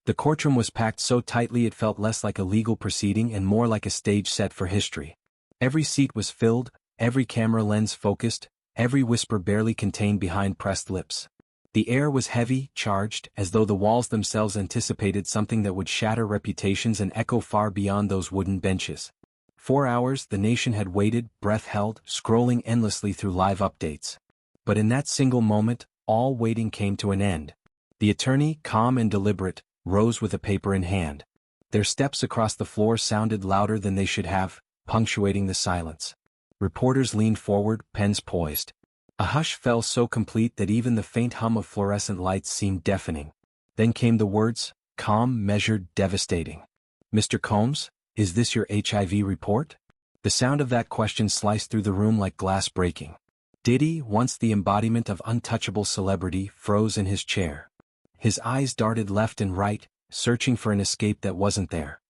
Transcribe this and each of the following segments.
The courtroom was packed so tightly it felt less like a legal proceeding and more like a stage set for history. Every seat was filled, every camera lens focused, every whisper barely contained behind pressed lips. The air was heavy, charged, as though the walls themselves anticipated something that would shatter reputations and echo far beyond those wooden benches. 4 hours the nation had waited, breath held, scrolling endlessly through live updates. But in that single moment, all waiting came to an end. The attorney, calm and deliberate, rose with a paper in hand. Their steps across the floor sounded louder than they should have, punctuating the silence. Reporters leaned forward, pens poised. A hush fell so complete that even the faint hum of fluorescent lights seemed deafening. Then came the words, calm, measured, devastating. "Mr. Combs, is this your HIV report?" The sound of that question sliced through the room like glass breaking. Diddy, once the embodiment of untouchable celebrity, froze in his chair. His eyes darted left and right, searching for an escape that wasn't there.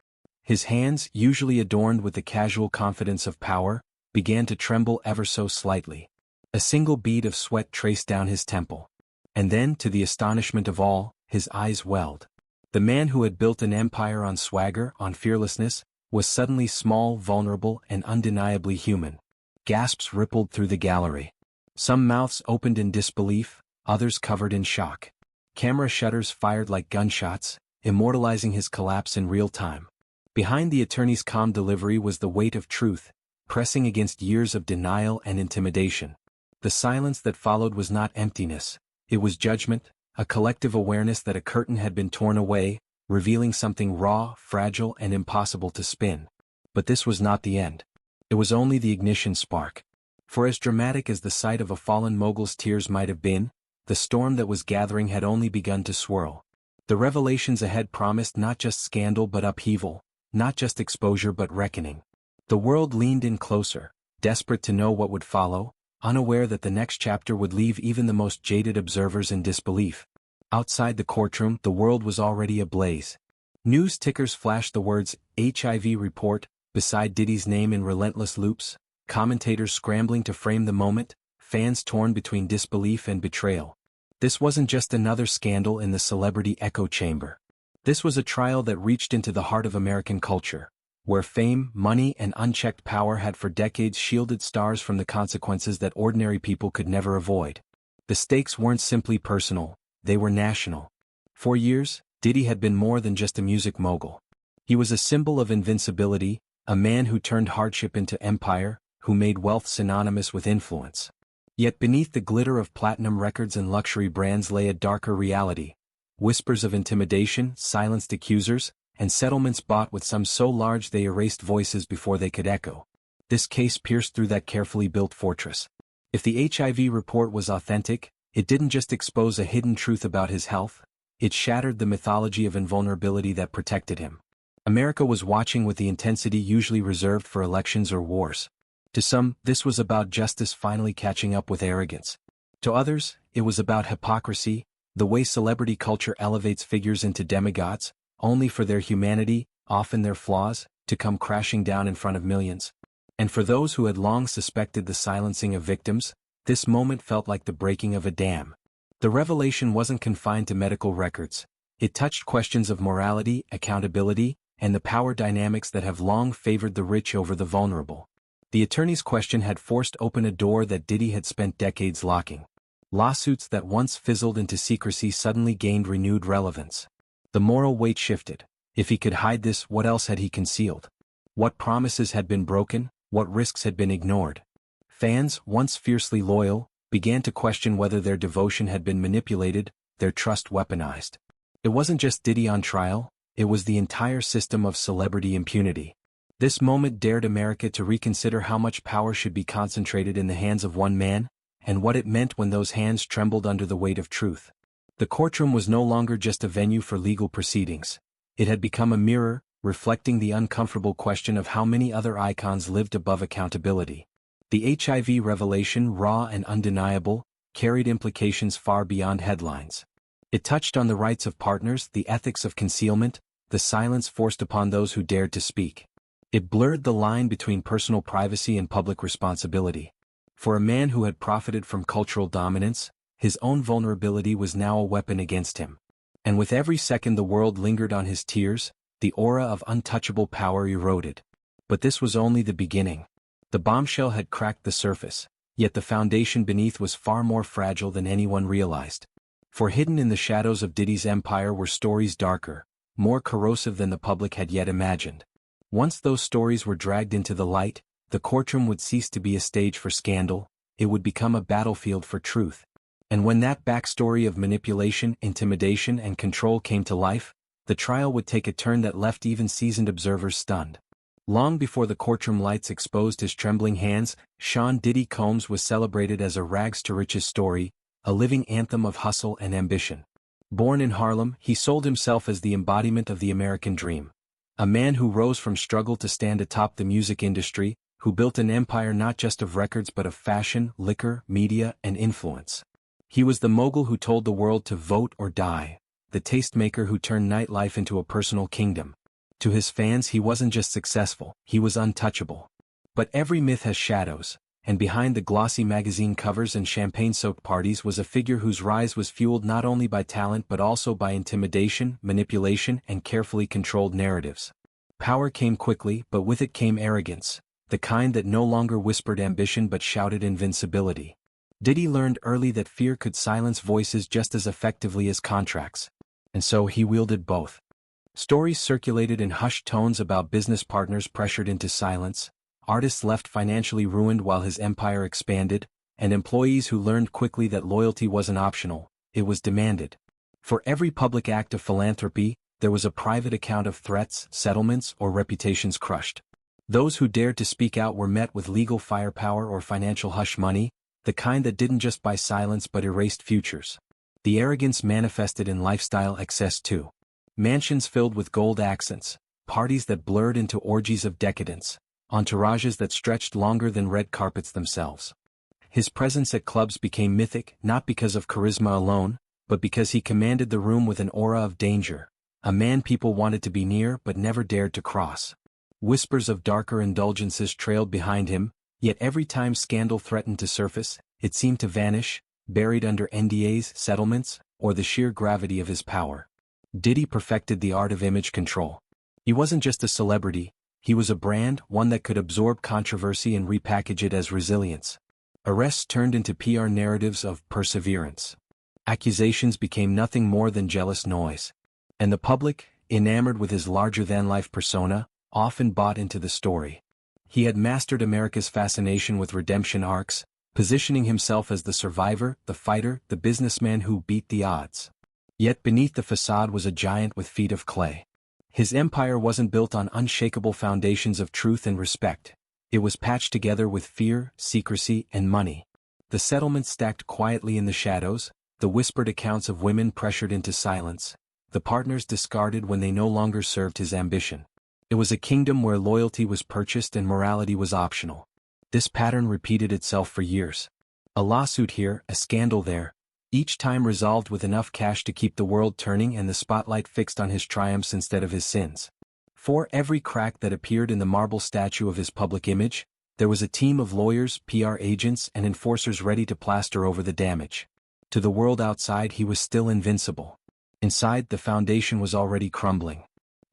His hands, usually adorned with the casual confidence of power, began to tremble ever so slightly. A single bead of sweat traced down his temple. And then, to the astonishment of all, his eyes welled. The man who had built an empire on swagger, on fearlessness, was suddenly small, vulnerable, and undeniably human. Gasps rippled through the gallery. Some mouths opened in disbelief, others covered in shock. Camera shutters fired like gunshots, immortalizing his collapse in real time. Behind the attorney's calm delivery was the weight of truth, pressing against years of denial and intimidation. The silence that followed was not emptiness, it was judgment, a collective awareness that a curtain had been torn away, revealing something raw, fragile, and impossible to spin. But this was not the end. It was only the ignition spark. For as dramatic as the sight of a fallen mogul's tears might have been, the storm that was gathering had only begun to swirl. The revelations ahead promised not just scandal but upheaval, not just exposure but reckoning. The world leaned in closer, desperate to know what would follow, unaware that the next chapter would leave even the most jaded observers in disbelief. Outside the courtroom, the world was already ablaze. News tickers flashed the words, "HIV report," beside Diddy's name in relentless loops, commentators scrambling to frame the moment, fans torn between disbelief and betrayal. This wasn't just another scandal in the celebrity echo chamber. This was a trial that reached into the heart of American culture, where fame, money, and unchecked power had for decades shielded stars from the consequences that ordinary people could never avoid. The stakes weren't simply personal, they were national. For years, Diddy had been more than just a music mogul. He was a symbol of invincibility, a man who turned hardship into empire, who made wealth synonymous with influence. Yet beneath the glitter of platinum records and luxury brands lay a darker reality. Whispers of intimidation, silenced accusers, and settlements bought with sums so large they erased voices before they could echo. This case pierced through that carefully built fortress. If the HIV report was authentic, it didn't just expose a hidden truth about his health, it shattered the mythology of invulnerability that protected him. America was watching with the intensity usually reserved for elections or wars. To some, this was about justice finally catching up with arrogance. To others, it was about hypocrisy, the way celebrity culture elevates figures into demigods, only for their humanity, often their flaws, to come crashing down in front of millions. And for those who had long suspected the silencing of victims, this moment felt like the breaking of a dam. The revelation wasn't confined to medical records. It touched questions of morality, accountability, and the power dynamics that have long favored the rich over the vulnerable. The attorney's question had forced open a door that Diddy had spent decades locking. Lawsuits that once fizzled into secrecy suddenly gained renewed relevance. The moral weight shifted. If he could hide this, what else had he concealed? What promises had been broken? What risks had been ignored? Fans, once fiercely loyal, began to question whether their devotion had been manipulated, their trust weaponized. It wasn't just Diddy on trial, it was the entire system of celebrity impunity. This moment dared America to reconsider how much power should be concentrated in the hands of one man, and what it meant when those hands trembled under the weight of truth. The courtroom was no longer just a venue for legal proceedings. It had become a mirror, reflecting the uncomfortable question of how many other icons lived above accountability. The HIV revelation, raw and undeniable, carried implications far beyond headlines. It touched on the rights of partners, the ethics of concealment, the silence forced upon those who dared to speak. It blurred the line between personal privacy and public responsibility. For a man who had profited from cultural dominance, his own vulnerability was now a weapon against him. And with every second the world lingered on his tears, the aura of untouchable power eroded. But this was only the beginning. The bombshell had cracked the surface, yet the foundation beneath was far more fragile than anyone realized. For hidden in the shadows of Diddy's empire were stories darker, more corrosive than the public had yet imagined. Once those stories were dragged into the light, the courtroom would cease to be a stage for scandal, it would become a battlefield for truth. And when that backstory of manipulation, intimidation, and control came to life, the trial would take a turn that left even seasoned observers stunned. Long before the courtroom lights exposed his trembling hands, Sean Diddy Combs was celebrated as a rags-to-riches story, a living anthem of hustle and ambition. Born in Harlem, he sold himself as the embodiment of the American dream. A man who rose from struggle to stand atop the music industry, who built an empire not just of records but of fashion, liquor, media, and influence. He was the mogul who told the world to vote or die, the tastemaker who turned nightlife into a personal kingdom. To his fans he wasn't just successful, he was untouchable. But every myth has shadows, and behind the glossy magazine covers and champagne-soaked parties was a figure whose rise was fueled not only by talent but also by intimidation, manipulation, and carefully controlled narratives. Power came quickly, but with it came arrogance, the kind that no longer whispered ambition but shouted invincibility. Diddy learned early that fear could silence voices just as effectively as contracts. And so he wielded both. Stories circulated in hushed tones about business partners pressured into silence, artists left financially ruined while his empire expanded, and employees who learned quickly that loyalty wasn't optional, it was demanded. For every public act of philanthropy, there was a private account of threats, settlements, or reputations crushed. Those who dared to speak out were met with legal firepower or financial hush money, the kind that didn't just buy silence but erased futures. The arrogance manifested in lifestyle excess too. Mansions filled with gold accents, parties that blurred into orgies of decadence, entourages that stretched longer than red carpets themselves. His presence at clubs became mythic not because of charisma alone, but because he commanded the room with an aura of danger, a man people wanted to be near but never dared to cross. Whispers of darker indulgences trailed behind him, yet every time scandal threatened to surface, it seemed to vanish, buried under NDAs, settlements, or the sheer gravity of his power. Diddy perfected the art of image control. He wasn't just a celebrity, he was a brand, one that could absorb controversy and repackage it as resilience. Arrests turned into PR narratives of perseverance. Accusations became nothing more than jealous noise. And the public, enamored with his larger-than-life persona, often bought into the story. He had mastered America's fascination with redemption arcs, positioning himself as the survivor, the fighter, the businessman who beat the odds. Yet beneath the facade was a giant with feet of clay. His empire wasn't built on unshakable foundations of truth and respect. It was patched together with fear, secrecy, and money. The settlements stacked quietly in the shadows, the whispered accounts of women pressured into silence, the partners discarded when they no longer served his ambition. It was a kingdom where loyalty was purchased and morality was optional. This pattern repeated itself for years. A lawsuit here, a scandal there, each time resolved with enough cash to keep the world turning and the spotlight fixed on his triumphs instead of his sins. For every crack that appeared in the marble statue of his public image, there was a team of lawyers, PR agents, and enforcers ready to plaster over the damage. To the world outside he was still invincible. Inside, the foundation was already crumbling.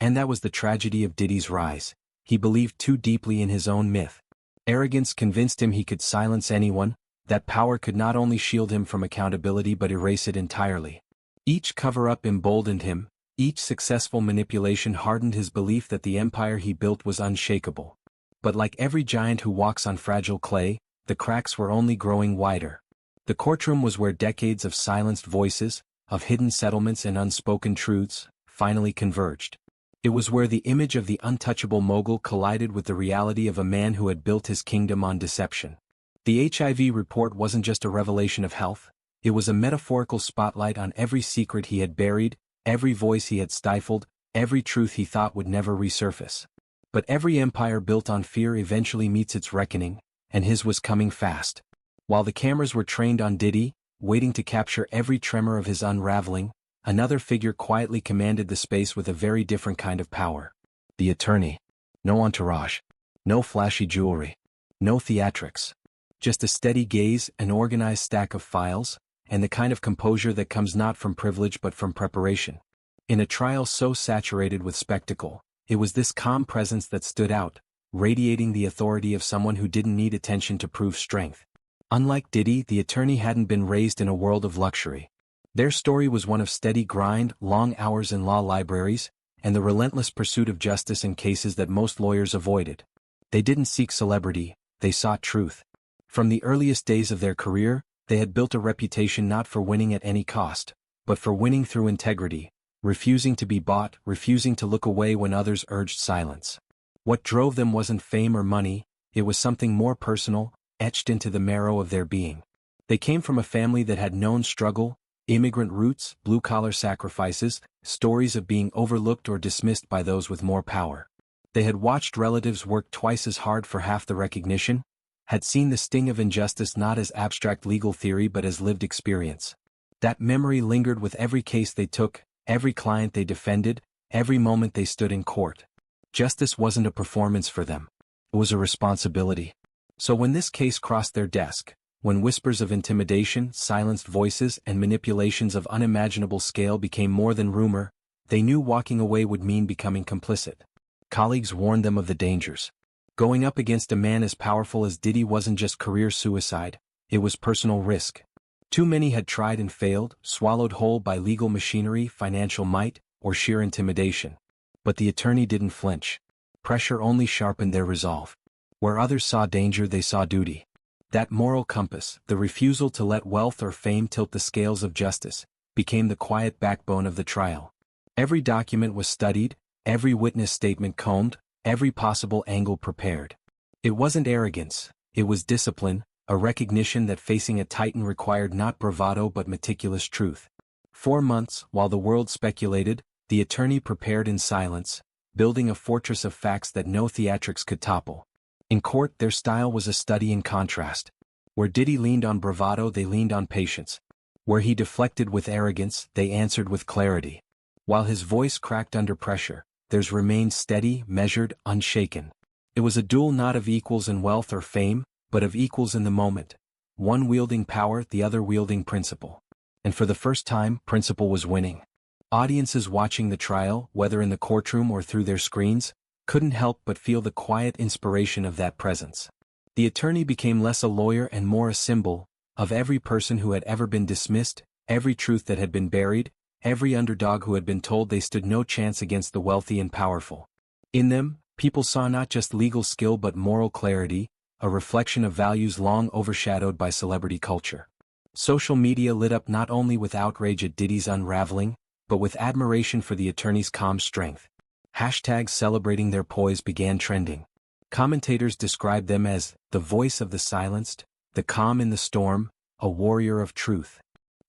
And that was the tragedy of Diddy's rise. He believed too deeply in his own myth. Arrogance convinced him he could silence anyone, that power could not only shield him from accountability but erase it entirely. Each cover-up emboldened him, each successful manipulation hardened his belief that the empire he built was unshakable. But like every giant who walks on fragile clay, the cracks were only growing wider. The courtroom was where decades of silenced voices, of hidden settlements and unspoken truths, finally converged. It was where the image of the untouchable mogul collided with the reality of a man who had built his kingdom on deception. The HIV report wasn't just a revelation of health, it was a metaphorical spotlight on every secret he had buried, every voice he had stifled, every truth he thought would never resurface. But every empire built on fear eventually meets its reckoning, and his was coming fast. While the cameras were trained on Diddy, waiting to capture every tremor of his unraveling, another figure quietly commanded the space with a very different kind of power. The attorney. No entourage. No flashy jewelry. No theatrics. Just a steady gaze, an organized stack of files, and the kind of composure that comes not from privilege but from preparation. In a trial so saturated with spectacle, it was this calm presence that stood out, radiating the authority of someone who didn't need attention to prove strength. Unlike Diddy, the attorney hadn't been raised in a world of luxury. Their story was one of steady grind, long hours in law libraries, and the relentless pursuit of justice in cases that most lawyers avoided. They didn't seek celebrity, they sought truth. From the earliest days of their career, they had built a reputation not for winning at any cost, but for winning through integrity, refusing to be bought, refusing to look away when others urged silence. What drove them wasn't fame or money, it was something more personal, etched into the marrow of their being. They came from a family that had known struggle, immigrant roots, blue-collar sacrifices, stories of being overlooked or dismissed by those with more power. They had watched relatives work twice as hard for half the recognition, had seen the sting of injustice not as abstract legal theory but as lived experience. That memory lingered with every case they took, every client they defended, every moment they stood in court. Justice wasn't a performance for them. It was a responsibility. So when this case crossed their desk, when whispers of intimidation, silenced voices, and manipulations of unimaginable scale became more than rumor, they knew walking away would mean becoming complicit. Colleagues warned them of the dangers. Going up against a man as powerful as Diddy wasn't just career suicide, it was personal risk. Too many had tried and failed, swallowed whole by legal machinery, financial might, or sheer intimidation. But the attorney didn't flinch. Pressure only sharpened their resolve. Where others saw danger, they saw duty. That moral compass, the refusal to let wealth or fame tilt the scales of justice, became the quiet backbone of the trial. Every document was studied, every witness statement combed, every possible angle prepared. It wasn't arrogance, it was discipline, a recognition that facing a titan required not bravado but meticulous truth. 4 months, while the world speculated, the attorney prepared in silence, building a fortress of facts that no theatrics could topple. In court, their style was a study in contrast. Where Diddy leaned on bravado, they leaned on patience. Where he deflected with arrogance, they answered with clarity. While his voice cracked under pressure, theirs remained steady, measured, unshaken. It was a duel not of equals in wealth or fame, but of equals in the moment. One wielding power, the other wielding principle. And for the first time, principle was winning. Audiences watching the trial, whether in the courtroom or through their screens, couldn't help but feel the quiet inspiration of that presence. The attorney became less a lawyer and more a symbol of every person who had ever been dismissed, every truth that had been buried, every underdog who had been told they stood no chance against the wealthy and powerful. In them, people saw not just legal skill but moral clarity, a reflection of values long overshadowed by celebrity culture. Social media lit up not only with outrage at Diddy's unraveling, but with admiration for the attorney's calm strength. Hashtags celebrating their poise began trending. Commentators described them as the voice of the silenced, the calm in the storm, a warrior of truth.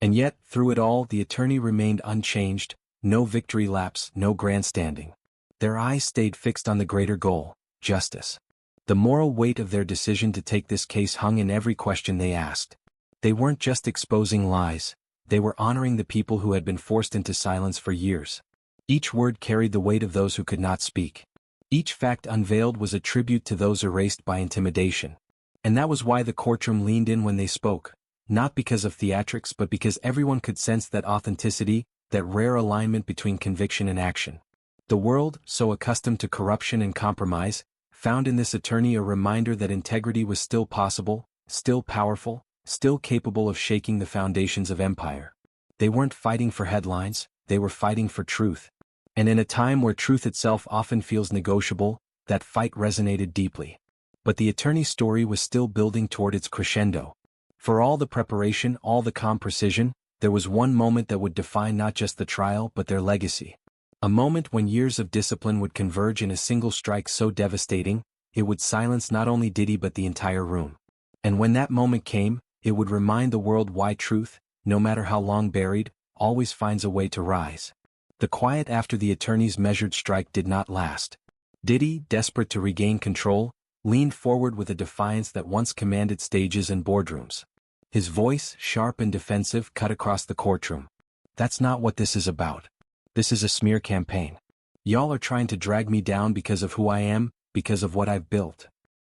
And yet, through it all, the attorney remained unchanged, no victory laps, no grandstanding. Their eyes stayed fixed on the greater goal, justice. The moral weight of their decision to take this case hung in every question they asked. They weren't just exposing lies, they were honoring the people who had been forced into silence for years. Each word carried the weight of those who could not speak. Each fact unveiled was a tribute to those erased by intimidation. And that was why the courtroom leaned in when they spoke, not because of theatrics but because everyone could sense that authenticity, that rare alignment between conviction and action. The world, so accustomed to corruption and compromise, found in this attorney a reminder that integrity was still possible, still powerful, still capable of shaking the foundations of empire. They weren't fighting for headlines, they were fighting for truth. And in a time where truth itself often feels negotiable, that fight resonated deeply. But the attorney's story was still building toward its crescendo. For all the preparation, all the calm precision, there was one moment that would define not just the trial but their legacy. A moment when years of discipline would converge in a single strike so devastating, it would silence not only Diddy but the entire room. And when that moment came, it would remind the world why truth, no matter how long buried, always finds a way to rise. The quiet after the attorney's measured strike did not last. Diddy, desperate to regain control, leaned forward with a defiance that once commanded stages and boardrooms. His voice, sharp and defensive, cut across the courtroom. "That's not what this is about. This is a smear campaign. Y'all are trying to drag me down because of who I am, because of what I've built."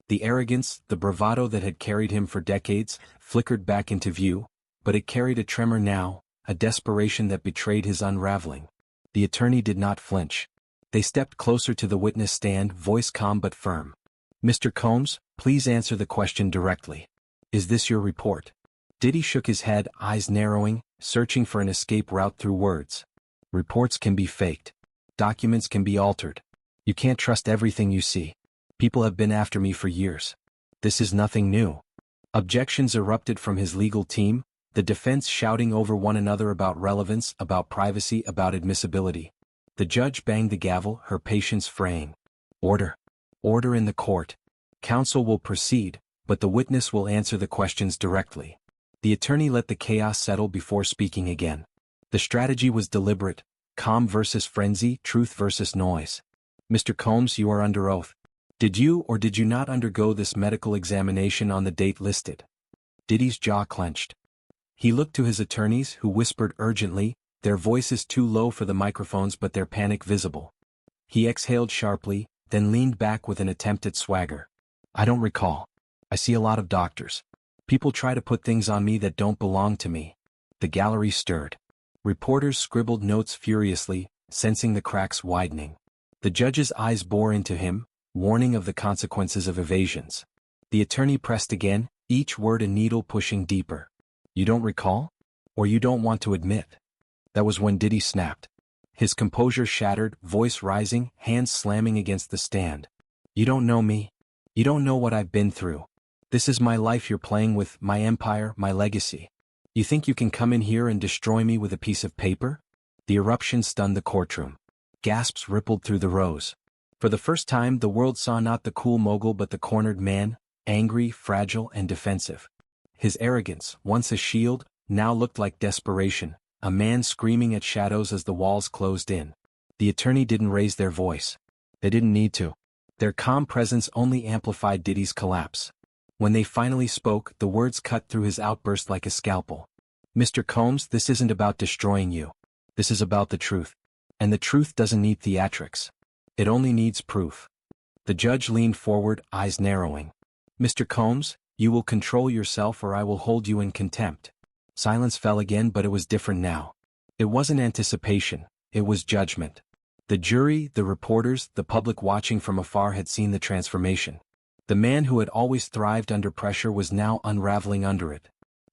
The arrogance, the bravado that had carried him for decades, flickered back into view, but it carried a tremor now, a desperation that betrayed his unraveling. The attorney did not flinch. They stepped closer to the witness stand, voice calm but firm. "Mr. Combs, please answer the question directly. Is this your report?" Diddy shook his head, eyes narrowing, searching for an escape route through words. "Reports can be faked. Documents can be altered. You can't trust everything you see. People have been after me for years. This is nothing new." Objections erupted from his legal team, the defense shouting over one another about relevance, about privacy, about admissibility. The judge banged the gavel, her patience fraying. "Order. Order in the court. Counsel will proceed, but the witness will answer the questions directly." The attorney let the chaos settle before speaking again. The strategy was deliberate: calm versus frenzy, truth versus noise. "Mr. Combs, you are under oath. Did you or did you not undergo this medical examination on the date listed?" Diddy's jaw clenched. He looked to his attorneys, who whispered urgently, their voices too low for the microphones but their panic visible. He exhaled sharply, then leaned back with an attempt at swagger. "I don't recall. I see a lot of doctors. People try to put things on me that don't belong to me." The gallery stirred. Reporters scribbled notes furiously, sensing the cracks widening. The judge's eyes bore into him, warning of the consequences of evasions. The attorney pressed again, each word a needle pushing deeper. "You don't recall? Or you don't want to admit?" That was when Diddy snapped. His composure shattered, voice rising, hands slamming against the stand. "You don't know me. You don't know what I've been through. This is my life you're playing with, my empire, my legacy. You think you can come in here and destroy me with a piece of paper?" The eruption stunned the courtroom. Gasps rippled through the rows. For the first time, the world saw not the cool mogul but the cornered man, angry, fragile, and defensive. His arrogance, once a shield, now looked like desperation, a man screaming at shadows as the walls closed in. The attorney didn't raise their voice. They didn't need to. Their calm presence only amplified Diddy's collapse. When they finally spoke, the words cut through his outburst like a scalpel. "Mr. Combs, this isn't about destroying you. This is about the truth. And the truth doesn't need theatrics. It only needs proof." The judge leaned forward, eyes narrowing. "Mr. Combs, you will control yourself or I will hold you in contempt." Silence fell again, but it was different now. It wasn't anticipation, it was judgment. The jury, the reporters, the public watching from afar had seen the transformation. The man who had always thrived under pressure was now unraveling under it.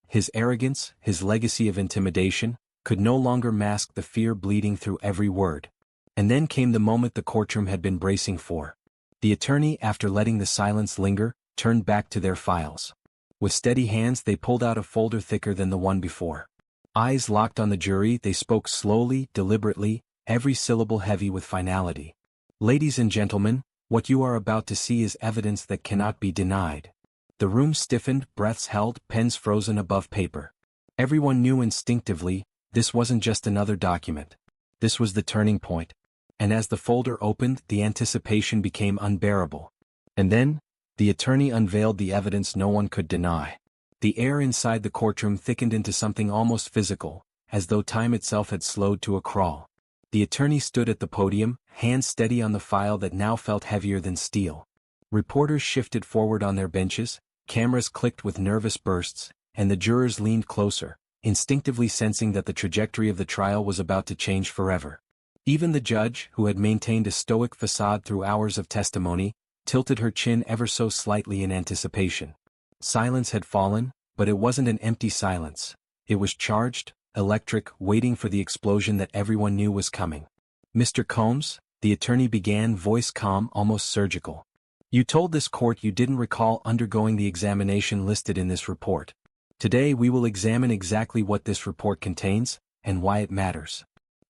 His arrogance, his legacy of intimidation, could no longer mask the fear bleeding through every word. And then came the moment the courtroom had been bracing for. The attorney, after letting the silence linger, turned back to their files. With steady hands they pulled out a folder thicker than the one before. Eyes locked on the jury, they spoke slowly, deliberately, every syllable heavy with finality. "Ladies and gentlemen, what you are about to see is evidence that cannot be denied." The room stiffened, breaths held, pens frozen above paper. Everyone knew instinctively, this wasn't just another document. This was the turning point. And as the folder opened, the anticipation became unbearable. And then, the attorney unveiled the evidence no one could deny. The air inside the courtroom thickened into something almost physical, as though time itself had slowed to a crawl. The attorney stood at the podium, hands steady on the file that now felt heavier than steel. Reporters shifted forward on their benches, cameras clicked with nervous bursts, and the jurors leaned closer, instinctively sensing that the trajectory of the trial was about to change forever. Even the judge, who had maintained a stoic facade through hours of testimony, tilted her chin ever so slightly in anticipation. Silence had fallen, but it wasn't an empty silence. It was charged, electric, waiting for the explosion that everyone knew was coming. "Mr. Combs," the attorney began, voice calm, almost surgical. "You told this court you didn't recall undergoing the examination listed in this report. Today we will examine exactly what this report contains, and why it matters."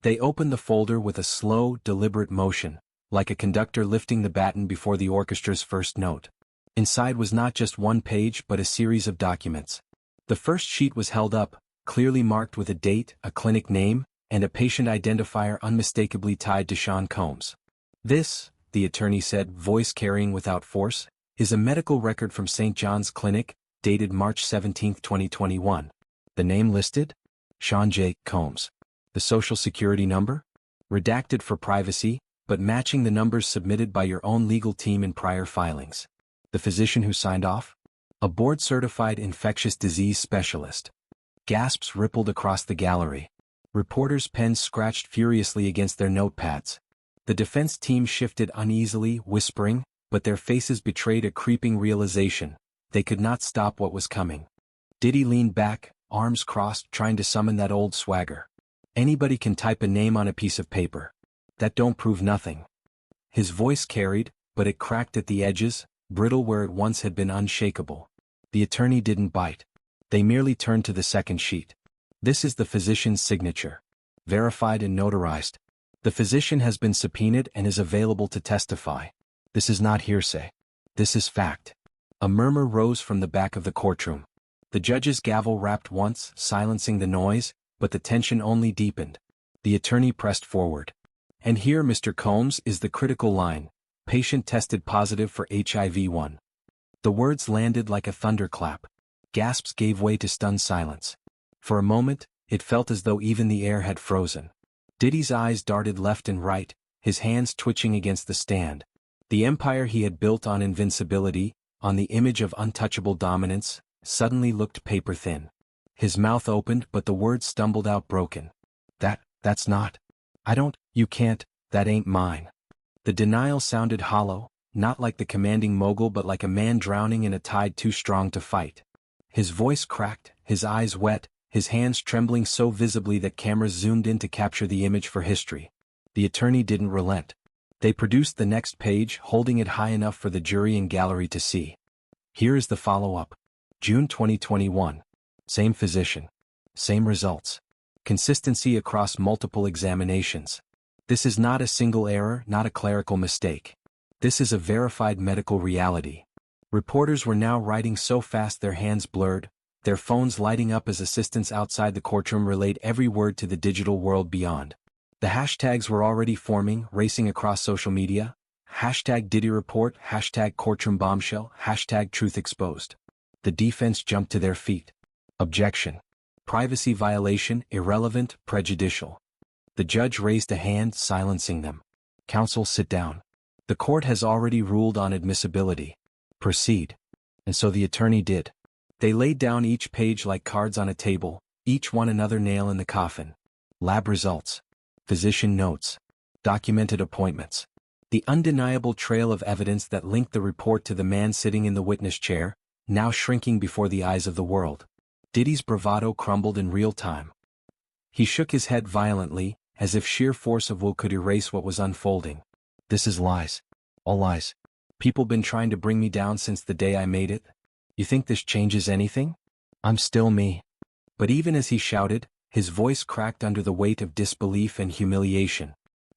They opened the folder with a slow, deliberate motion, like a conductor lifting the baton before the orchestra's first note. Inside was not just one page but a series of documents. The first sheet was held up, clearly marked with a date, a clinic name, and a patient identifier unmistakably tied to Sean Combs. "This," the attorney said, voice carrying without force, "is a medical record from St. John's Clinic, dated March 17, 2021. The name listed? Sean J. Combs. The social security number? Redacted for privacy, but matching the numbers submitted by your own legal team in prior filings. The physician who signed off? A board-certified infectious disease specialist." Gasps rippled across the gallery. Reporters' pens scratched furiously against their notepads. The defense team shifted uneasily, whispering, but their faces betrayed a creeping realization. They could not stop what was coming. Diddy leaned back, arms crossed, trying to summon that old swagger. Anybody can type a name on a piece of paper. That don't prove nothing. His voice carried, but it cracked at the edges, brittle where it once had been unshakable. The attorney didn't bite. They merely turned to the second sheet. This is the physician's signature. Verified and notarized. The physician has been subpoenaed and is available to testify. This is not hearsay. This is fact. A murmur rose from the back of the courtroom. The judge's gavel rapped once, silencing the noise, but the tension only deepened. The attorney pressed forward. And here, Mr. Combs, is the critical line. Patient tested positive for HIV-1. The words landed like a thunderclap. Gasps gave way to stunned silence. For a moment, it felt as though even the air had frozen. Diddy's eyes darted left and right, his hands twitching against the stand. The empire he had built on invincibility, on the image of untouchable dominance, suddenly looked paper-thin. His mouth opened, but the words stumbled out broken. That's not. You can't, that ain't mine. The denial sounded hollow, not like the commanding mogul but like a man drowning in a tide too strong to fight. His voice cracked, his eyes wet, his hands trembling so visibly that cameras zoomed in to capture the image for history. The attorney didn't relent. They produced the next page, holding it high enough for the jury and gallery to see. Here is the follow-up. June 2021. Same physician. Same results. Consistency across multiple examinations. This is not a single error, not a clerical mistake. This is a verified medical reality. Reporters were now writing so fast their hands blurred, their phones lighting up as assistants outside the courtroom relayed every word to the digital world beyond. The hashtags were already forming, racing across social media. Hashtag Diddy Report, hashtag Courtroom Bombshell, hashtag Truth Exposed. The defense jumped to their feet. Objection. Privacy violation, irrelevant, prejudicial. The judge raised a hand, silencing them. Counsel, sit down. The court has already ruled on admissibility. Proceed. And so the attorney did. They laid down each page like cards on a table, each one another nail in the coffin. Lab results. Physician notes. Documented appointments. The undeniable trail of evidence that linked the report to the man sitting in the witness chair, now shrinking before the eyes of the world. Diddy's bravado crumbled in real time. He shook his head violently, as if sheer force of will could erase what was unfolding. This is lies. All lies. People been trying to bring me down since the day I made it. You think this changes anything? I'm still me. But even as he shouted, his voice cracked under the weight of disbelief and humiliation.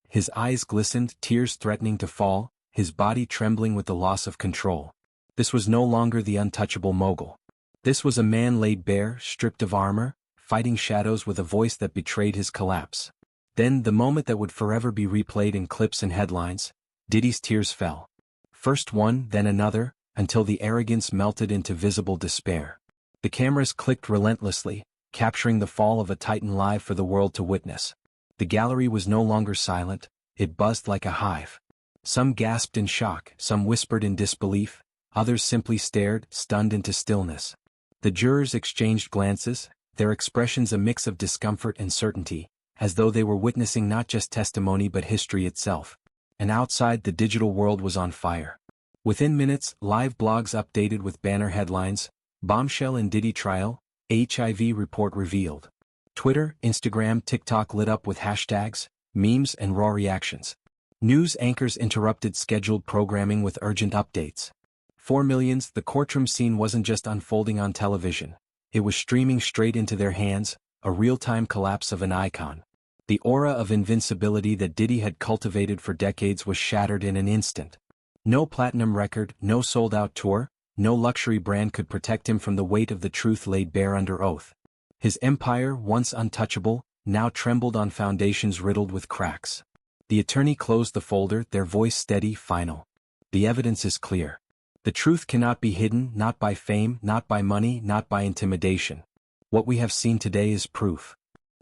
His eyes glistened, tears threatening to fall, his body trembling with the loss of control. This was no longer the untouchable mogul. This was a man laid bare, stripped of armor, fighting shadows with a voice that betrayed his collapse. Then, the moment that would forever be replayed in clips and headlines, Diddy's tears fell. First one, then another, until the arrogance melted into visible despair. The cameras clicked relentlessly, capturing the fall of a titan live for the world to witness. The gallery was no longer silent, it buzzed like a hive. Some gasped in shock, some whispered in disbelief, others simply stared, stunned into stillness. The jurors exchanged glances, their expressions a mix of discomfort and certainty, as though they were witnessing not just testimony but history itself. And outside, the digital world was on fire. Within minutes, live blogs updated with banner headlines, Bombshell and Diddy Trial, HIV Report Revealed. Twitter, Instagram, TikTok lit up with hashtags, memes and raw reactions. News anchors interrupted scheduled programming with urgent updates. For millions, the courtroom scene wasn't just unfolding on television. It was streaming straight into their hands, a real-time collapse of an icon. The aura of invincibility that Diddy had cultivated for decades was shattered in an instant. No platinum record, no sold-out tour, no luxury brand could protect him from the weight of the truth laid bare under oath. His empire, once untouchable, now trembled on foundations riddled with cracks. The attorney closed the folder, their voice steady, final. The evidence is clear. The truth cannot be hidden, not by fame, not by money, not by intimidation. What we have seen today is proof.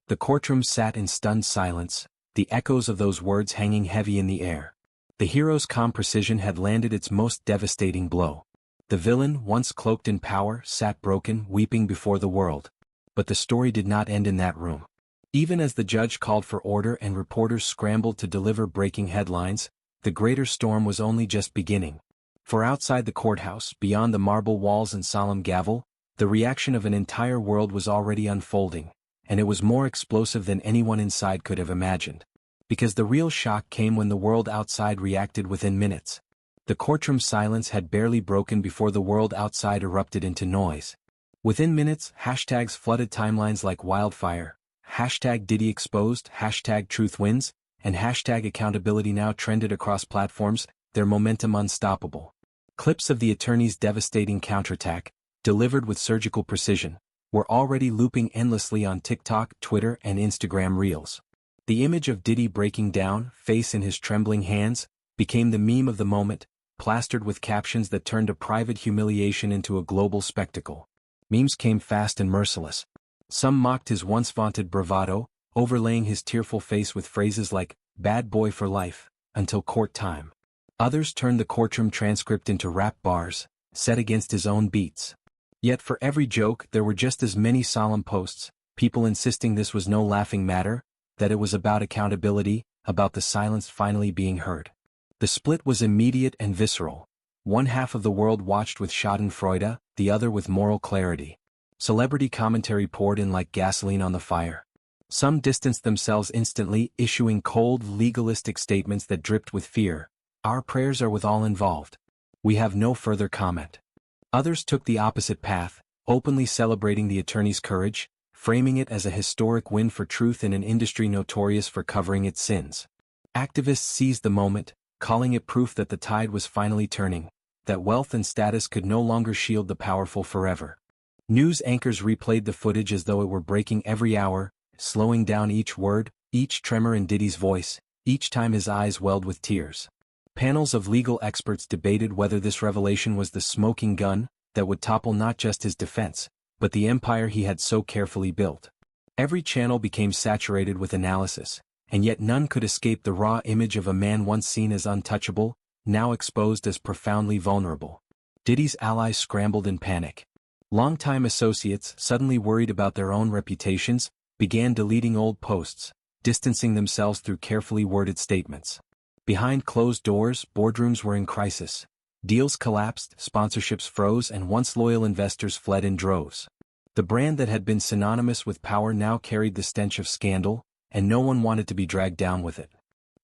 The courtroom sat in stunned silence, the echoes of those words hanging heavy in the air. The hero's calm precision had landed its most devastating blow. The villain, once cloaked in power, sat broken, weeping before the world. But the story did not end in that room. Even as the judge called for order and reporters scrambled to deliver breaking headlines, the greater storm was only just beginning. For outside the courthouse, beyond the marble walls and solemn gavel, the reaction of an entire world was already unfolding, and it was more explosive than anyone inside could have imagined. Because the real shock came when the world outside reacted within minutes. The courtroom silence had barely broken before the world outside erupted into noise. Within minutes, hashtags flooded timelines like wildfire. Hashtag Diddy exposed, hashtag truth wins, and hashtag accountability now trended across platforms, their momentum unstoppable. Clips of the attorney's devastating counterattack, delivered with surgical precision, were already looping endlessly on TikTok, Twitter, and Instagram Reels. The image of Diddy breaking down, face in his trembling hands, became the meme of the moment, plastered with captions that turned a private humiliation into a global spectacle. Memes came fast and merciless. Some mocked his once vaunted bravado, overlaying his tearful face with phrases like, "bad boy for life," until court time. Others turned the courtroom transcript into rap bars, set against his own beats. Yet for every joke there were just as many solemn posts, people insisting this was no laughing matter, that it was about accountability, about the silence finally being heard. The split was immediate and visceral. One half of the world watched with schadenfreude, the other with moral clarity. Celebrity commentary poured in like gasoline on the fire. Some distanced themselves instantly, issuing cold, legalistic statements that dripped with fear. "Our prayers are with all involved. We have no further comment." Others took the opposite path, openly celebrating the attorney's courage, framing it as a historic win for truth in an industry notorious for covering its sins. Activists seized the moment, calling it proof that the tide was finally turning, that wealth and status could no longer shield the powerful forever. News anchors replayed the footage as though it were breaking every hour, slowing down each word, each tremor in Diddy's voice, each time his eyes welled with tears. Panels of legal experts debated whether this revelation was the smoking gun that would topple not just his defense, but the empire he had so carefully built. Every channel became saturated with analysis, and yet none could escape the raw image of a man once seen as untouchable, now exposed as profoundly vulnerable. Diddy's allies scrambled in panic. Longtime associates, suddenly worried about their own reputations, began deleting old posts, distancing themselves through carefully worded statements. Behind closed doors, boardrooms were in crisis. Deals collapsed, sponsorships froze, and once loyal investors fled in droves. The brand that had been synonymous with power now carried the stench of scandal, and no one wanted to be dragged down with it.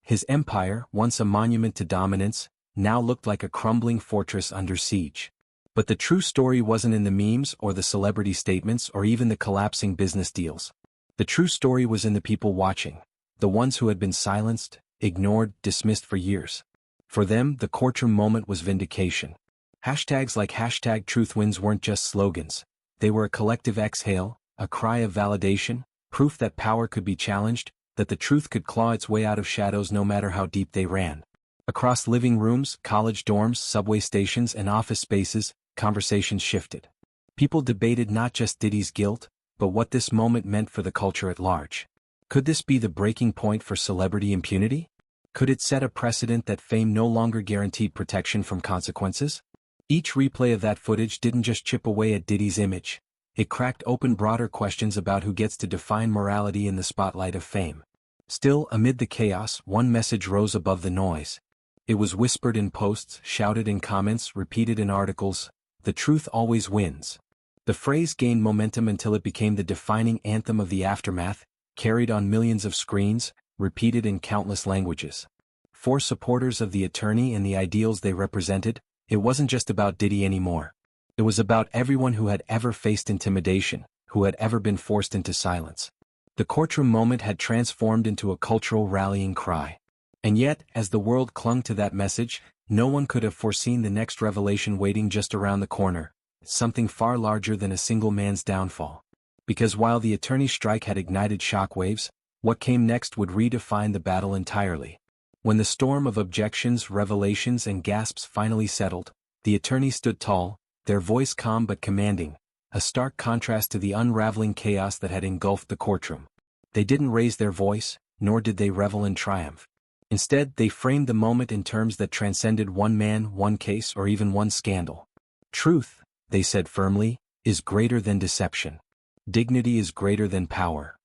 His empire, once a monument to dominance, now looked like a crumbling fortress under siege. But the true story wasn't in the memes or the celebrity statements or even the collapsing business deals. The true story was in the people watching, the ones who had been silenced, ignored, dismissed for years. For them, the courtroom moment was vindication. Hashtags like hashtag truth wins weren't just slogans. They were a collective exhale, a cry of validation, proof that power could be challenged, that the truth could claw its way out of shadows no matter how deep they ran. Across living rooms, college dorms, subway stations, and office spaces, conversations shifted. People debated not just Diddy's guilt, but what this moment meant for the culture at large. Could this be the breaking point for celebrity impunity? Could it set a precedent that fame no longer guaranteed protection from consequences? Each replay of that footage didn't just chip away at Diddy's image. It cracked open broader questions about who gets to define morality in the spotlight of fame. Still, amid the chaos, one message rose above the noise. It was whispered in posts, shouted in comments, repeated in articles: "The truth always wins." The phrase gained momentum until it became the defining anthem of the aftermath, carried on millions of screens, repeated in countless languages. For supporters of the attorney and the ideals they represented, it wasn't just about Diddy anymore. It was about everyone who had ever faced intimidation, who had ever been forced into silence. The courtroom moment had transformed into a cultural rallying cry. And yet, as the world clung to that message, no one could have foreseen the next revelation waiting just around the corner, something far larger than a single man's downfall. Because while the attorney's strike had ignited shockwaves, what came next would redefine the battle entirely. When the storm of objections, revelations, and gasps finally settled, the attorneys stood tall, their voice calm but commanding, a stark contrast to the unraveling chaos that had engulfed the courtroom. They didn't raise their voice, nor did they revel in triumph. Instead, they framed the moment in terms that transcended one man, one case, or even one scandal. "Truth," they said firmly, "is greater than deception. Dignity is greater than power."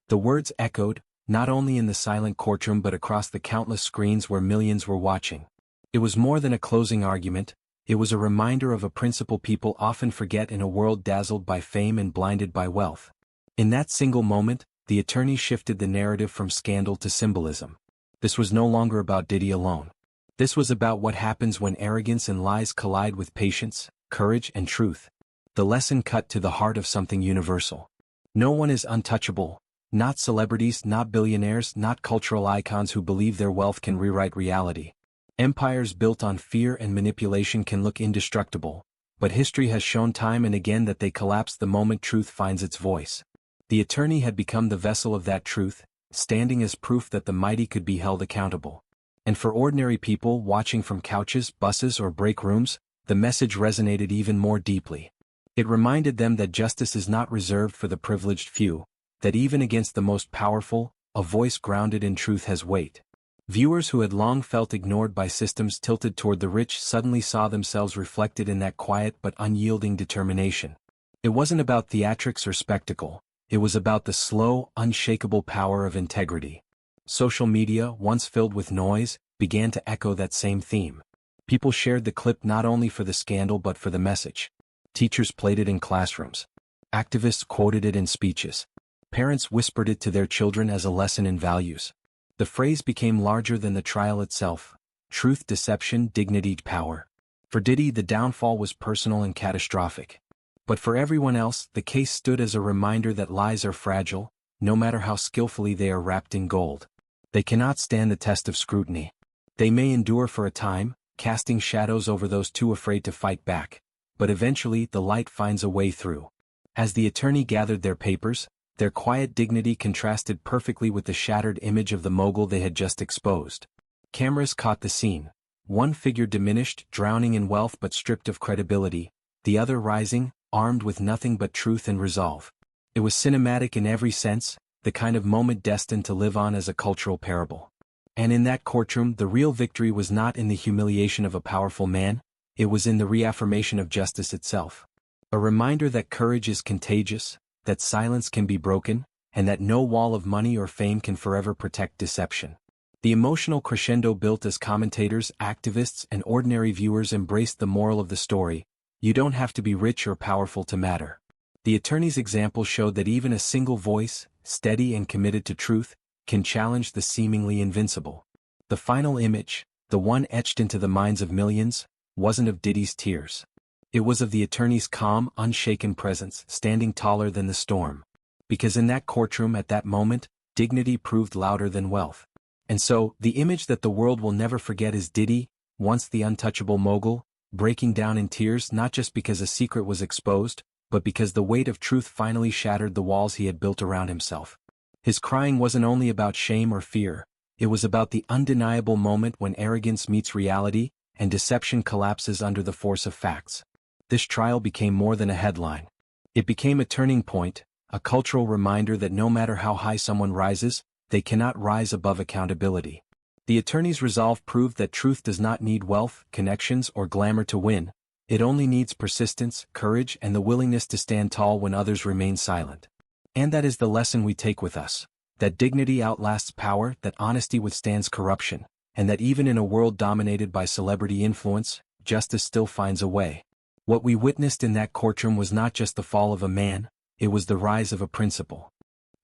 The words echoed, not only in the silent courtroom but across the countless screens where millions were watching. It was more than a closing argument, it was a reminder of a principle people often forget in a world dazzled by fame and blinded by wealth. In that single moment, the attorney shifted the narrative from scandal to symbolism. This was no longer about Diddy alone. This was about what happens when arrogance and lies collide with patience, courage, and truth. The lesson cut to the heart of something universal. No one is untouchable. Not celebrities, not billionaires, not cultural icons who believe their wealth can rewrite reality. Empires built on fear and manipulation can look indestructible, but history has shown time and again that they collapse the moment truth finds its voice. The attorney had become the vessel of that truth, standing as proof that the mighty could be held accountable. And for ordinary people watching from couches, buses, or break rooms, the message resonated even more deeply. It reminded them that justice is not reserved for the privileged few, that even against the most powerful, a voice grounded in truth has weight. Viewers who had long felt ignored by systems tilted toward the rich suddenly saw themselves reflected in that quiet but unyielding determination. It wasn't about theatrics or spectacle, it was about the slow, unshakable power of integrity. Social media, once filled with noise, began to echo that same theme. People shared the clip not only for the scandal but for the message. Teachers played it in classrooms. Activists quoted it in speeches. Parents whispered it to their children as a lesson in values. The phrase became larger than the trial itself: truth, deception, dignity, power. For Diddy, the downfall was personal and catastrophic. But for everyone else, the case stood as a reminder that lies are fragile, no matter how skillfully they are wrapped in gold. They cannot stand the test of scrutiny. They may endure for a time, casting shadows over those too afraid to fight back, but eventually the light finds a way through. As the attorney gathered their papers, their quiet dignity contrasted perfectly with the shattered image of the mogul they had just exposed. Cameras caught the scene. One figure diminished, drowning in wealth but stripped of credibility, the other rising, armed with nothing but truth and resolve. It was cinematic in every sense, the kind of moment destined to live on as a cultural parable. And in that courtroom, the real victory was not in the humiliation of a powerful man, it was in the reaffirmation of justice itself. A reminder that courage is contagious, that silence can be broken, and that no wall of money or fame can forever protect deception. The emotional crescendo built as commentators, activists, and ordinary viewers embraced the moral of the story: you don't have to be rich or powerful to matter. The attorney's example showed that even a single voice, steady and committed to truth, can challenge the seemingly invincible. The final image, the one etched into the minds of millions, wasn't of Diddy's tears. It was of the attorney's calm, unshaken presence, standing taller than the storm. Because in that courtroom at that moment, dignity proved louder than wealth. And so, the image that the world will never forget is Diddy, once the untouchable mogul, breaking down in tears not just because a secret was exposed, but because the weight of truth finally shattered the walls he had built around himself. His crying wasn't only about shame or fear, it was about the undeniable moment when arrogance meets reality, and deception collapses under the force of facts. This trial became more than a headline. It became a turning point, a cultural reminder that no matter how high someone rises, they cannot rise above accountability. The attorney's resolve proved that truth does not need wealth, connections, or glamour to win. It only needs persistence, courage, and the willingness to stand tall when others remain silent. And that is the lesson we take with us: that dignity outlasts power, that honesty withstands corruption, and that even in a world dominated by celebrity influence, justice still finds a way. What we witnessed in that courtroom was not just the fall of a man, it was the rise of a principle.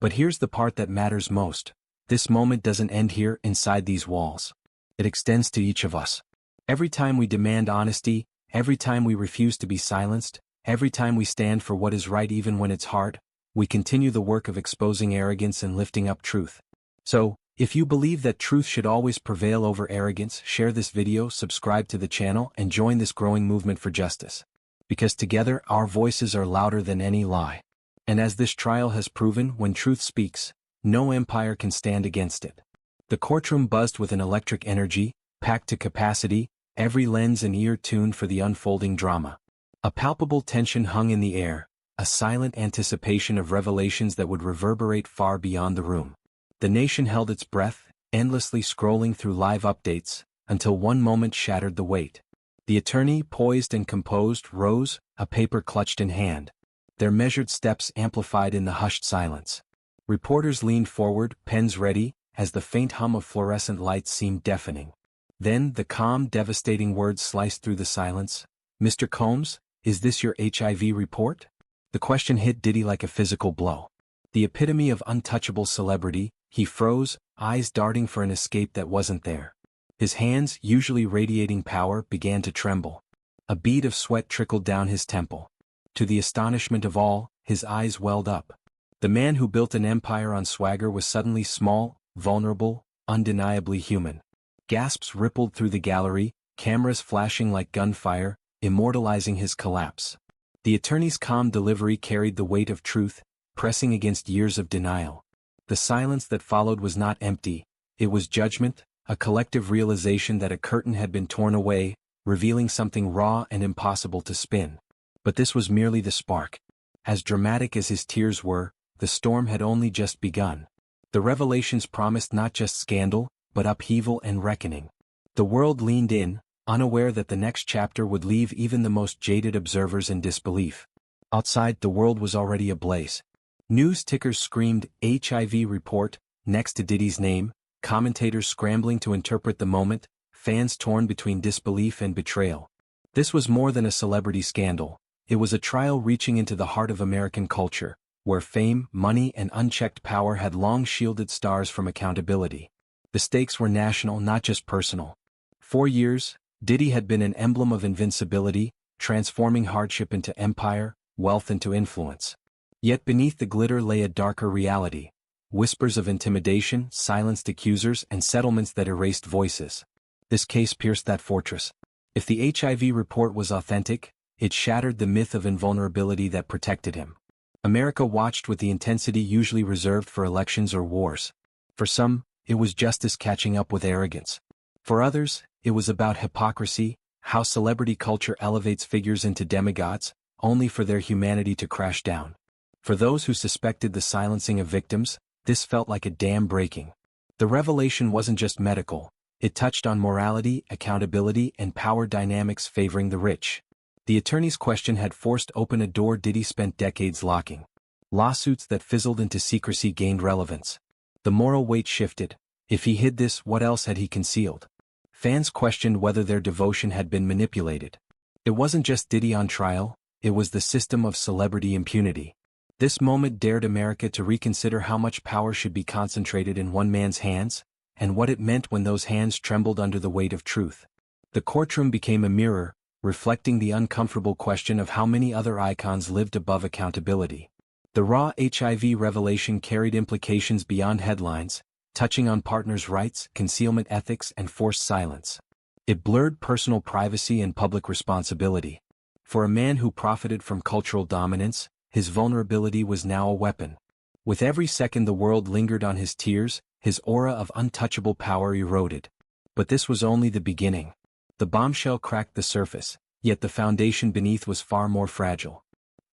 But here's the part that matters most: this moment doesn't end here, inside these walls. It extends to each of us. Every time we demand honesty, every time we refuse to be silenced, every time we stand for what is right even when it's hard, we continue the work of exposing arrogance and lifting up truth. So, if you believe that truth should always prevail over arrogance, share this video, subscribe to the channel, and join this growing movement for justice. Because together, our voices are louder than any lie. And as this trial has proven, when truth speaks, no empire can stand against it. The courtroom buzzed with an electric energy, packed to capacity, every lens and ear tuned for the unfolding drama. A palpable tension hung in the air, a silent anticipation of revelations that would reverberate far beyond the room. The nation held its breath, endlessly scrolling through live updates, until one moment shattered the wait. The attorney, poised and composed, rose, a paper clutched in hand. Their measured steps amplified in the hushed silence. Reporters leaned forward, pens ready, as the faint hum of fluorescent lights seemed deafening. Then the calm, devastating words sliced through the silence. "Mr. Combs, is this your HIV report?" The question hit Diddy like a physical blow. The epitome of untouchable celebrity, he froze, eyes darting for an escape that wasn't there. His hands, usually radiating power, began to tremble. A bead of sweat trickled down his temple. To the astonishment of all, his eyes welled up. The man who built an empire on swagger was suddenly small, vulnerable, undeniably human. Gasps rippled through the gallery, cameras flashing like gunfire, immortalizing his collapse. The attorney's calm delivery carried the weight of truth, pressing against years of denial. The silence that followed was not empty, it was judgment, a collective realization that a curtain had been torn away, revealing something raw and impossible to spin. But this was merely the spark. As dramatic as his tears were, the storm had only just begun. The revelations promised not just scandal, but upheaval and reckoning. The world leaned in, unaware that the next chapter would leave even the most jaded observers in disbelief. Outside, the world was already ablaze. News tickers screamed, "HIV report," next to Diddy's name, commentators scrambling to interpret the moment, fans torn between disbelief and betrayal. This was more than a celebrity scandal. It was a trial reaching into the heart of American culture, where fame, money, and unchecked power had long shielded stars from accountability. The stakes were national, not just personal. For years, Diddy had been an emblem of invincibility, transforming hardship into empire, wealth into influence. Yet beneath the glitter lay a darker reality. Whispers of intimidation, silenced accusers, and settlements that erased voices. This case pierced that fortress. If the HIV report was authentic, it shattered the myth of invulnerability that protected him. America watched with the intensity usually reserved for elections or wars. For some, it was justice catching up with arrogance. For others, it was about hypocrisy, how celebrity culture elevates figures into demigods, only for their humanity to crash down. For those who suspected the silencing of victims, this felt like a dam breaking. The revelation wasn't just medical, it touched on morality, accountability, and power dynamics favoring the rich. The attorney's question had forced open a door Diddy spent decades locking. Lawsuits that fizzled into secrecy gained relevance. The moral weight shifted. If he hid this, what else had he concealed? Fans questioned whether their devotion had been manipulated. It wasn't just Diddy on trial, it was the system of celebrity impunity. This moment dared America to reconsider how much power should be concentrated in one man's hands, and what it meant when those hands trembled under the weight of truth. The courtroom became a mirror, reflecting the uncomfortable question of how many other icons lived above accountability. The raw HIV revelation carried implications beyond headlines, touching on partners' rights, concealment ethics, and forced silence. It blurred personal privacy and public responsibility. For a man who profited from cultural dominance, his vulnerability was now a weapon. With every second the world lingered on his tears, his aura of untouchable power eroded. But this was only the beginning. The bombshell cracked the surface, yet the foundation beneath was far more fragile.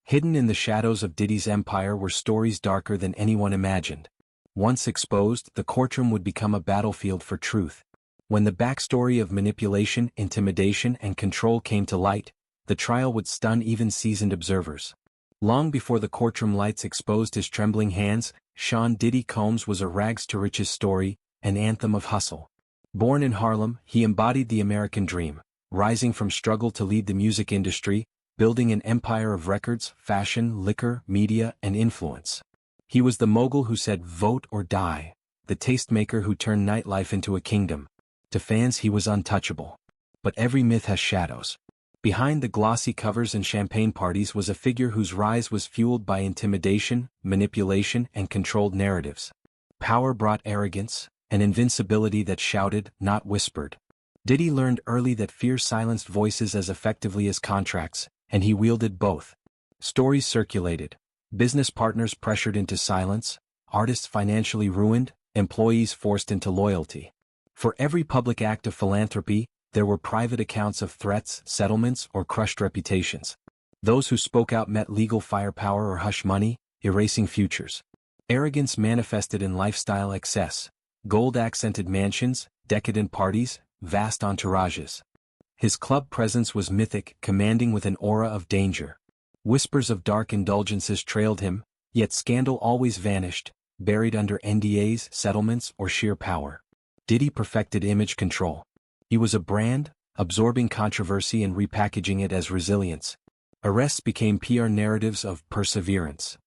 Hidden in the shadows of Diddy's empire were stories darker than anyone imagined. Once exposed, the courtroom would become a battlefield for truth. When the backstory of manipulation, intimidation, and control came to light, the trial would stun even seasoned observers. Long before the courtroom lights exposed his trembling hands, Sean Diddy Combs was a rags-to-riches story, an anthem of hustle. Born in Harlem, he embodied the American dream, rising from struggle to lead the music industry, building an empire of records, fashion, liquor, media, and influence. He was the mogul who said vote or die, the tastemaker who turned nightlife into a kingdom. To fans he was untouchable. But every myth has shadows. Behind the glossy covers and champagne parties was a figure whose rise was fueled by intimidation, manipulation, and controlled narratives. Power brought arrogance, an invincibility that shouted, not whispered. Diddy learned early that fear silenced voices as effectively as contracts, and he wielded both. Stories circulated. Business partners pressured into silence, artists financially ruined, employees forced into loyalty. For every public act of philanthropy, there were private accounts of threats, settlements, or crushed reputations. Those who spoke out met legal firepower or hush money, erasing futures. Arrogance manifested in lifestyle excess. Gold-accented mansions, decadent parties, vast entourages. His club presence was mythic, commanding with an aura of danger. Whispers of dark indulgences trailed him, yet scandal always vanished. buried under NDAs, settlements, or sheer power. Diddy perfected image control. He was a brand, absorbing controversy and repackaging it as resilience. Arrests became PR narratives of perseverance.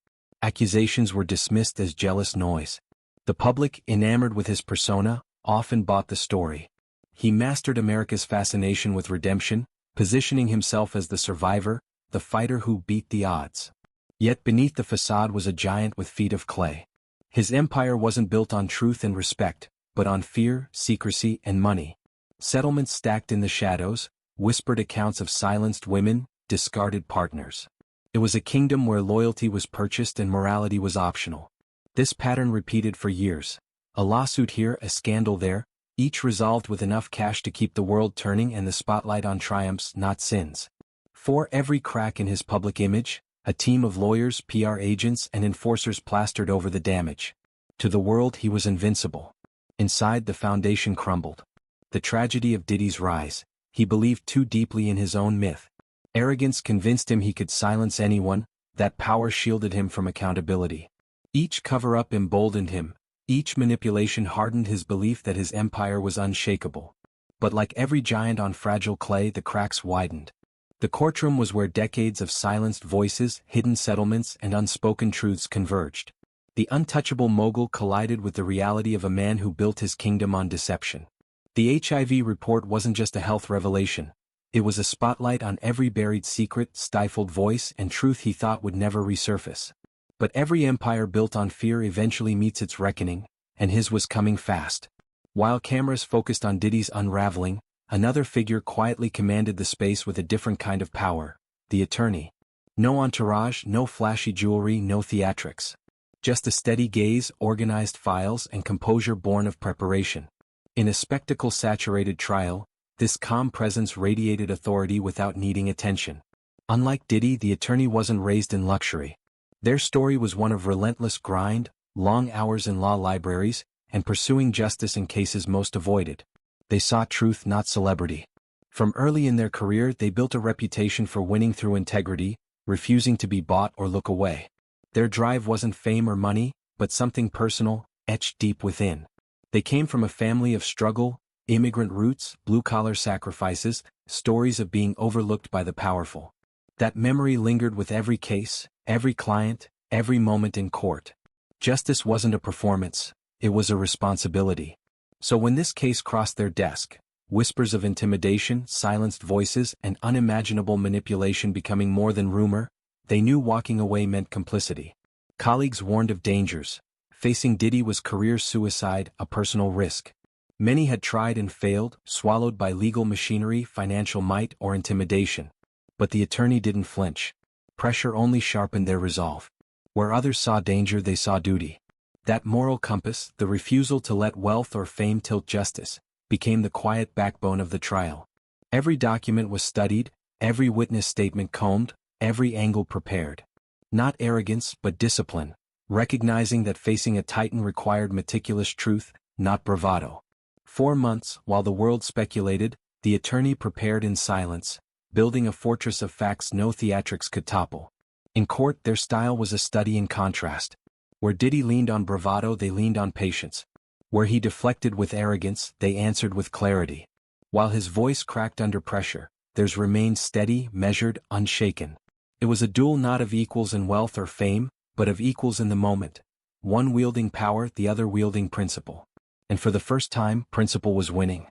Accusations were dismissed as jealous noise. The public, enamored with his persona, often bought the story. He mastered America's fascination with redemption, positioning himself as the survivor, the fighter who beat the odds. Yet beneath the facade was a giant with feet of clay. His empire wasn't built on truth and respect, but on fear, secrecy, and money. Settlements stacked in the shadows, whispered accounts of silenced women, discarded partners. It was a kingdom where loyalty was purchased and morality was optional. This pattern repeated for years. A lawsuit here, a scandal there, each resolved with enough cash to keep the world turning and the spotlight on triumphs, not sins. For every crack in his public image, a team of lawyers, PR agents, and enforcers plastered over the damage. To the world he was invincible. Inside, the foundation crumbled. The tragedy of Diddy's rise. He believed too deeply in his own myth. Arrogance convinced him he could silence anyone, that power shielded him from accountability. Each cover-up emboldened him, each manipulation hardened his belief that his empire was unshakable. But like every giant on fragile clay, the cracks widened. The courtroom was where decades of silenced voices, hidden settlements, and unspoken truths converged. The untouchable mogul collided with the reality of a man who built his kingdom on deception. The HIV report wasn't just a health revelation. It was a spotlight on every buried secret, stifled voice, and truth he thought would never resurface. But every empire built on fear eventually meets its reckoning, and his was coming fast. While cameras focused on Diddy's unraveling, another figure quietly commanded the space with a different kind of power: the attorney. No entourage, no flashy jewelry, no theatrics. Just a steady gaze, organized files, and composure born of preparation. In a spectacle-saturated trial, this calm presence radiated authority without needing attention. Unlike Diddy, the attorney wasn't raised in luxury. Their story was one of relentless grind, long hours in law libraries, and pursuing justice in cases most avoided. They sought truth, not celebrity. From early in their career, they built a reputation for winning through integrity, refusing to be bought or look away. Their drive wasn't fame or money, but something personal, etched deep within. They came from a family of struggle, immigrant roots, blue-collar sacrifices, stories of being overlooked by the powerful. That memory lingered with every case, every client, every moment in court. Justice wasn't a performance, it was a responsibility. So when this case crossed their desk, whispers of intimidation, silenced voices, and unimaginable manipulation becoming more than rumor, they knew walking away meant complicity. Colleagues warned of dangers. Facing Diddy was career suicide, a personal risk. Many had tried and failed, swallowed by legal machinery, financial might, or intimidation. But the attorney didn't flinch. Pressure only sharpened their resolve. Where others saw danger, they saw duty. That moral compass, the refusal to let wealth or fame tilt justice, became the quiet backbone of the trial. Every document was studied, every witness statement combed, every angle prepared. Not arrogance, but discipline, recognizing that facing a titan required meticulous truth, not bravado. 4 months, while the world speculated, the attorney prepared in silence, building a fortress of facts no theatrics could topple. In court, their style was a study in contrast. Where Diddy leaned on bravado, they leaned on patience. Where he deflected with arrogance, they answered with clarity. While his voice cracked under pressure, theirs remained steady, measured, unshaken. It was a duel not of equals in wealth or fame, but of equals in the moment. One wielding power, the other wielding principle. And for the first time, principle was winning.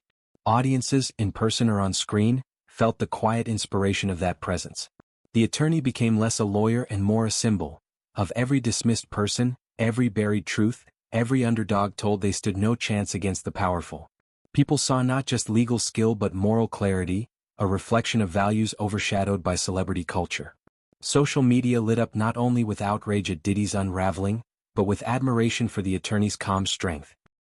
Audiences, in person or on screen, felt the quiet inspiration of that presence. The attorney became less a lawyer and more a symbol. Of every dismissed person, every buried truth, every underdog told they stood no chance against the powerful. People saw not just legal skill but moral clarity, a reflection of values overshadowed by celebrity culture. Social media lit up not only with outrage at Diddy's unraveling, but with admiration for the attorney's calm strength.